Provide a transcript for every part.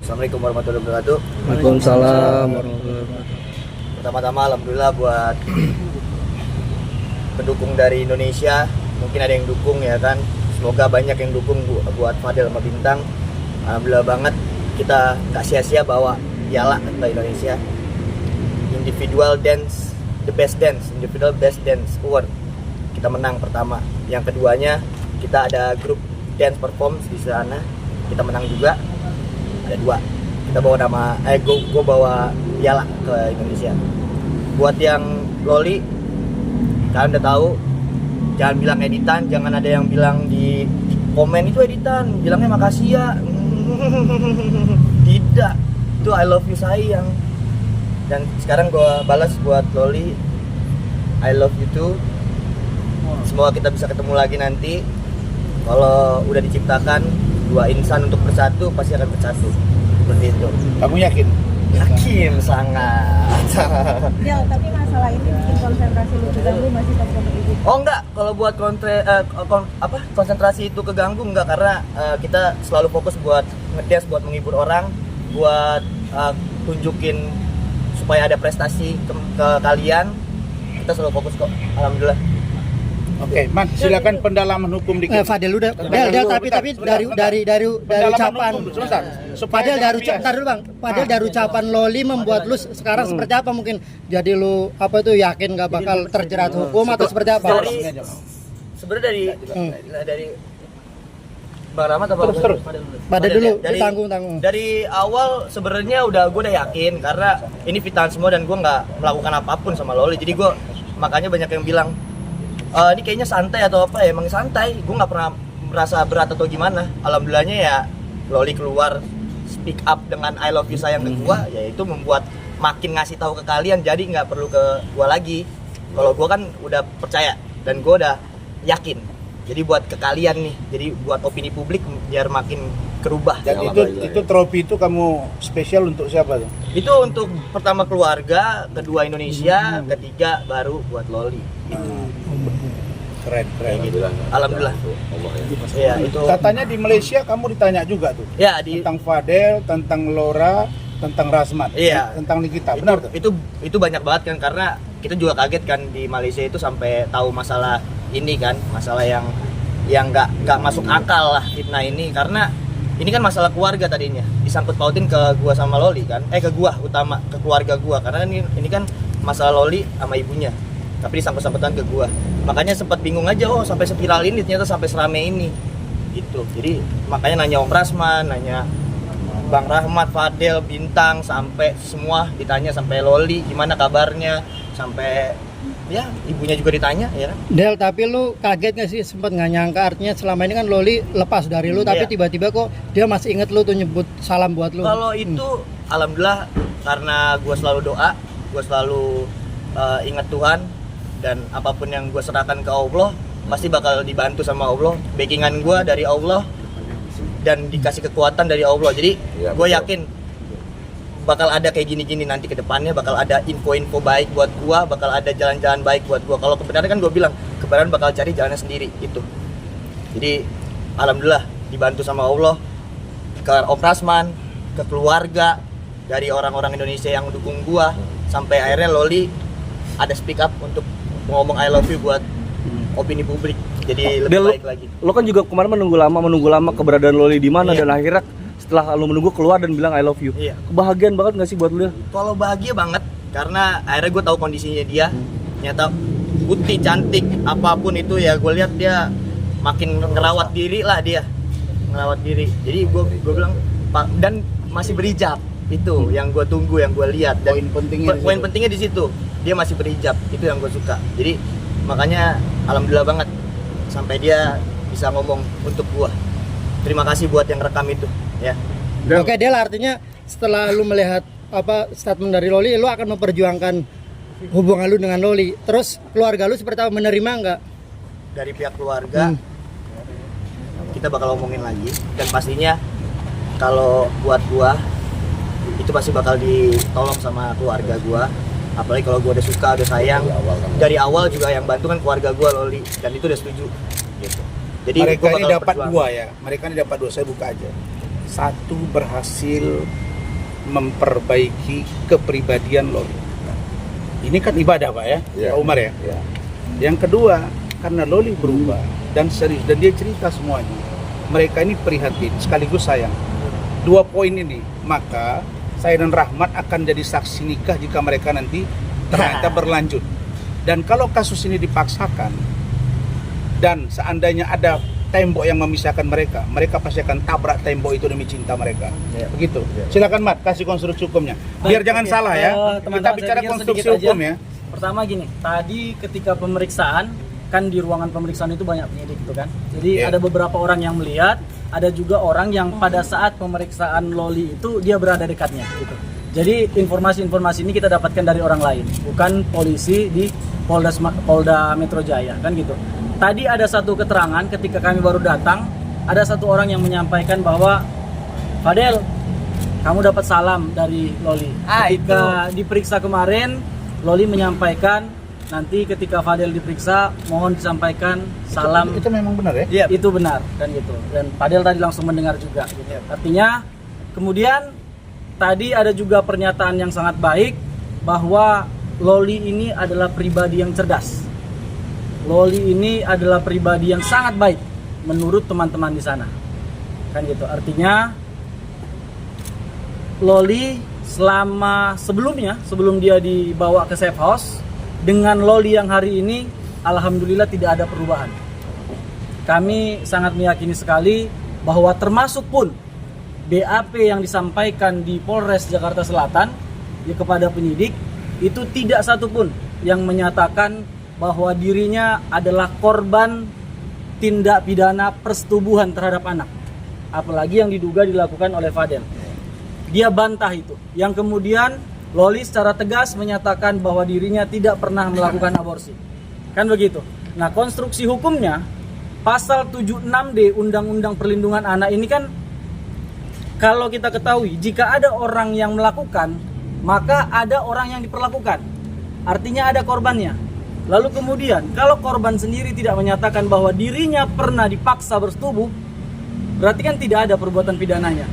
Assalamualaikum warahmatullahi wabarakatuh. Waalaikumsalam warahmatullahi wabarakatuh. Pertama-tama alhamdulillah buat pendukung dari Indonesia. Mungkin ada yang dukung ya kan. Semoga banyak yang dukung buat Fadel sama Bintang. Alhamdulillah banget kita gak sia-sia bawa piala ke Indonesia. Individual best dance award. Kita menang pertama. Yang keduanya kita ada grup dance perform di sana. Kita menang juga. Ada 2. Kita bawa gue bawa piala ke Indonesia. Buat yang loli, kalian udah tahu, jangan bilang editan, jangan ada yang bilang di komen itu editan, bilangnya makasih ya. Tidak, itu I love you sayang. Dan sekarang gue balas buat loli, I love you too. Semoga kita bisa ketemu lagi nanti. Kalau udah diciptakan dua insan untuk bersatu, pasti akan bersatu. Seperti itu. Kamu yakin? Yakin sangat. Ya, tapi masalah ini bikin konsentrasi lu keganggu masih pas kompetisi? Oh enggak, kalau buat konsentrasi itu keganggu enggak, karena kita selalu fokus buat ngedance, buat menghibur orang, buat tunjukin supaya ada prestasi ke kalian. Kita selalu fokus kok, alhamdulillah. Oke, Man, silakan pendalaman hukum dikit. Fadel udah, tapi dari ucapan Fadel dari ucapan Loli membuat lu sekarang seperti apa, mungkin jadi lu apa itu yakin gak bakal terjerat hukum atau seperti apa? Sebenarnya dari Bang Rahmat apa? Terus. Pada dulu tanggung. Dari awal sebenarnya gue udah yakin karena ini fitnah semua dan gue nggak melakukan apapun sama Loli. Jadi gue makanya banyak yang bilang ini kayaknya santai atau apa ya, emang santai. Gue nggak pernah merasa berat atau gimana. Alhamdulillahnya ya Loli keluar speak up dengan I love you sayang ke gue, ya itu membuat makin ngasih tahu ke kalian. Jadi nggak perlu ke gue lagi. Kalau gue kan udah percaya dan gue udah yakin. Jadi buat ke kalian nih, jadi buat opini publik biar makin kerubah. Dan itu trofi itu kamu spesial untuk siapa tuh? Itu untuk pertama keluarga, kedua Indonesia, ketiga baru buat Loli. Keren. Gitu. Alhamdulillah. Ya, itu. Katanya di Malaysia kamu ditanya juga tuh. Ya, tentang Fadel, tentang Laura, tentang Rasman, iya, tentang Nikita. Benar tuh? Itu banyak banget kan, karena kita juga kaget kan di Malaysia itu sampai tahu masalah ini kan, masalah yang nggak masuk akal lah fitnah ini, karena ini kan masalah keluarga tadinya disangkut pautin ke gua sama Loli kan, ke gua utama, ke keluarga gua, karena ini kan masalah Loli sama ibunya, tapi disangkut-sangkutan ke gua. Makanya sempat bingung aja, sampai seviral ini, ternyata sampai serame ini gitu. Jadi makanya nanya Om Rasman, nanya Bang Rahmat, Fadel, Bintang, sampai semua ditanya, sampai Loli gimana kabarnya, sampai ya ibunya juga ditanya ya kan. Del, tapi lu kaget gak sih, sempat nggak nyangka, artinya selama ini kan Loli lepas dari lu, tapi tiba-tiba kok dia masih inget lu tuh, nyebut salam buat lu. Kalau itu alhamdulillah, karena gue selalu doa, gue selalu ingat Tuhan, dan apapun yang gue serahkan ke Allah pasti bakal dibantu sama Allah. Backingan gue dari Allah dan dikasih kekuatan dari Allah. Jadi gue yakin bakal ada kayak gini-gini nanti ke depannya, bakal ada info-info baik buat gua, bakal ada jalan-jalan baik buat gua. Kalau kebenaran kan gua bilang, kebenaran bakal cari jalannya sendiri gitu. Jadi alhamdulillah dibantu sama Allah, ke Om Rasman, ke keluarga, dari orang-orang Indonesia yang dukung gua, sampai akhirnya Loli ada speak up untuk ngomong I love you buat opini publik. Jadi lebih baik lagi. Lo kan juga kemarin menunggu lama keberadaan Loli di mana, dan akhirnya setelah lu menunggu keluar dan bilang I love you. Iya. Kebahagiaan banget gak sih buat lu? Kalau bahagia banget, karena akhirnya gue tahu kondisinya dia. Ternyata putih, cantik, apapun itu ya, gue lihat dia makin ngerawat diri lah dia. Ngerawat diri. Jadi gue bilang, dan masih berhijab. Itu yang gue tunggu, yang gue lihat. Dan poin pentingnya di situ. Dia masih berhijab. Itu yang gue suka. Jadi makanya alhamdulillah banget sampai dia bisa ngomong untuk gue. Terima kasih buat yang rekam itu. Ya. Oke Del, artinya setelah lu melihat statement dari Loli, lu akan memperjuangkan hubungan lu dengan Loli. Terus keluarga lu seperti apa, menerima nggak? Dari pihak keluarga kita bakal ngomongin lagi, dan pastinya kalau buat gua itu pasti bakal ditolong sama keluarga gua. Apalagi kalau gua udah suka, udah sayang. Dari awal juga yang bantu kan keluarga gua, Loli, dan itu udah setuju gitu. Jadi mereka ini dapat 2 ya. Mereka ini dapat 2, saya buka aja. Satu, berhasil memperbaiki kepribadian Loli. Ini kan ibadah Pak ya, Pak Umar ya. Yang kedua, karena Loli berubah dan serius dan dia cerita semuanya. Mereka ini prihatin sekaligus sayang. 2 poin ini, maka saya dan Rahmat akan jadi saksi nikah jika mereka nanti ternyata berlanjut. Dan kalau kasus ini dipaksakan dan seandainya ada tembok yang memisahkan mereka, mereka pasti akan tabrak tembok itu demi cinta mereka. Begitu. Silakan Mat, kasih konstruksi hukumnya. Biar jangan salah ya. Kita bicara konstruksi hukum ya. Pertama gini, tadi ketika pemeriksaan kan di ruangan pemeriksaan itu banyak penyidik itu kan. Jadi ada beberapa orang yang melihat, ada juga orang yang pada saat pemeriksaan Loli itu dia berada dekatnya gitu. Jadi informasi-informasi ini kita dapatkan dari orang lain, bukan polisi di Polda Metro Jaya kan gitu. Tadi ada satu keterangan ketika kami baru datang, ada satu orang yang menyampaikan bahwa Fadel, kamu dapat salam dari Loli. Ketika diperiksa kemarin, Loli menyampaikan nanti ketika Fadel diperiksa mohon disampaikan salam. Itu memang benar ya? Itu benar dan gitu. Dan Fadel tadi langsung mendengar juga. Gitu. Artinya kemudian tadi ada juga pernyataan yang sangat baik bahwa Loli ini adalah pribadi yang cerdas. Loli ini adalah pribadi yang sangat baik menurut teman-teman di sana. Kan gitu. Artinya Loli sebelum dia dibawa ke safe house dengan Loli yang hari ini alhamdulillah tidak ada perubahan. Kami sangat meyakini sekali bahwa termasuk pun BAP yang disampaikan di Polres Jakarta Selatan kepada penyidik itu tidak satupun yang menyatakan bahwa dirinya adalah korban tindak pidana persetubuhan terhadap anak, apalagi yang diduga dilakukan oleh Fadel. Dia bantah itu. Yang kemudian Loli secara tegas menyatakan bahwa dirinya tidak pernah melakukan aborsi. Kan begitu. Nah, konstruksi hukumnya pasal 76D Undang-Undang Perlindungan Anak ini kan kalau kita ketahui jika ada orang yang melakukan maka ada orang yang diperlakukan. Artinya ada korbannya. Lalu kemudian kalau korban sendiri tidak menyatakan bahwa dirinya pernah dipaksa bersetubuh, berarti kan tidak ada perbuatan pidananya.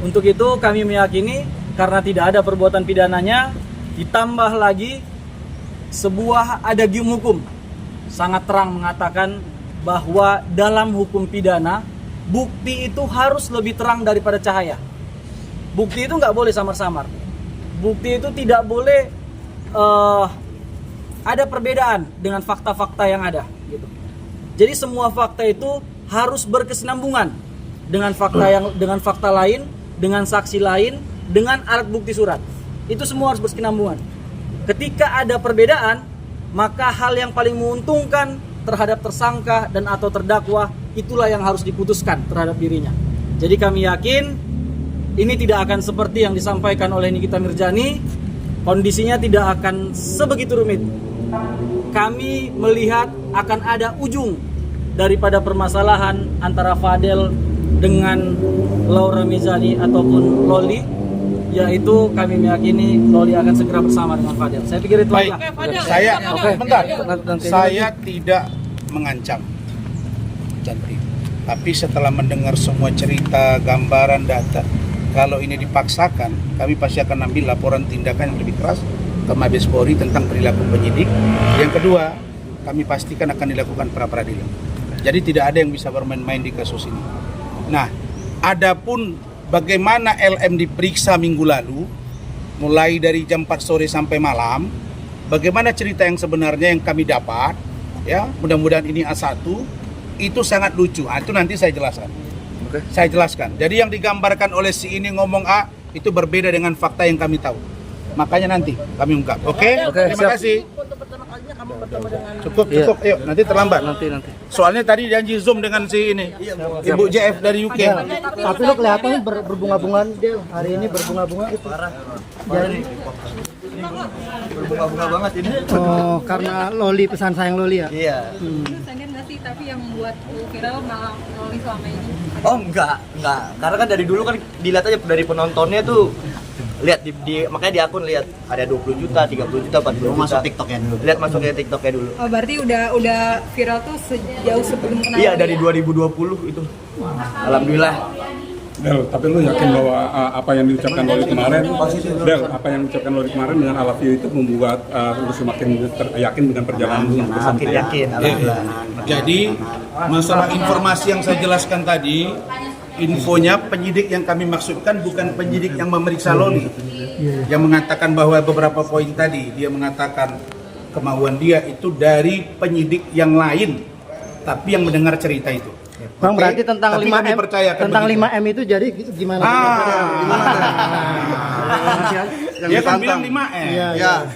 Untuk itu kami meyakini karena tidak ada perbuatan pidananya, ditambah lagi sebuah adagium hukum sangat terang mengatakan bahwa dalam hukum pidana bukti itu harus lebih terang daripada cahaya. Bukti itu nggak boleh samar-samar. Bukti itu tidak boleh ada perbedaan dengan fakta-fakta yang ada. Gitu. Jadi semua fakta itu harus berkesinambungan dengan fakta lain, dengan saksi lain, dengan alat bukti surat. Itu semua harus berkesinambungan. Ketika ada perbedaan, maka hal yang paling menguntungkan terhadap tersangka dan atau terdakwa itulah yang harus diputuskan terhadap dirinya. Jadi kami yakin ini tidak akan seperti yang disampaikan oleh Nikita Mirzani. Kondisinya tidak akan sebegitu rumit. Kami melihat akan ada ujung daripada permasalahan antara Fadel dengan Laura Mizani ataupun Loli, yaitu kami meyakini Loli akan segera bersama dengan Fadel. Saya pikir itu aja. Saya tidak mengancam Cantik. Tapi setelah mendengar semua cerita, gambaran, data, kalau ini dipaksakan, kami pasti akan ambil laporan tindakan yang lebih keras ke Mabes Polri tentang perilaku penyidik. Yang kedua, kami pastikan akan dilakukan pra-peradilan. Jadi tidak ada yang bisa bermain-main di kasus ini. Nah, adapun bagaimana LM diperiksa minggu lalu, mulai dari jam 4 sore sampai malam, bagaimana cerita yang sebenarnya yang kami dapat, ya, mudah-mudahan ini A1, itu sangat lucu. Itu nanti saya jelaskan. Saya jelaskan. Jadi yang digambarkan oleh si ini ngomong A, itu berbeda dengan fakta yang kami tahu. Makanya nanti kami ungkap. Oke? Terima kasih. Cukup. Ayo, nanti terlambat. Nanti. Soalnya tadi janji Zoom dengan si ini. Ibu JF dari UK. Tapi lo kelihatannya berbunga-bunga dia hari ini berbunga-bunga itu. Jadi Berbunga-bunga banget ini. oh, karena Loli, pesan sayang Loli ya. Iya. Sadar nggak sih tapi yang membuat viral malah Loli selama ini? Oh enggak. Karena kan dari dulu kan dilihat aja dari penontonnya tuh. Lihat makanya di akun lihat ada 20 juta, 30 juta, 40 juta. Masuk TikToknya dulu. Lihat masuknya TikToknya dulu. Oh, berarti udah viral tuh sejauh sebelum kenal. Iya, dari 2020 itu. Alhamdulillah. Del, tapi lu yakin bahwa apa yang diucapkan Loli kemarin, Del, apa yang diucapkan Loli kemarin dengan I love you itu membuat lu semakin yakin dengan perjalanan lu? Makin yakin, alhamdulillah. Jadi masalah informasi yang saya jelaskan tadi, infonya penyidik yang kami maksudkan bukan penyidik yang memeriksa Loli, yang mengatakan bahwa beberapa poin tadi dia mengatakan kemauan dia itu dari penyidik yang lain, tapi yang mendengar cerita itu. Bang, Oke? berarti tentang Tapi 5M kami percayakan tentang begitu. 5M itu jadi gimana? Dia kan bilang 5M. Iya.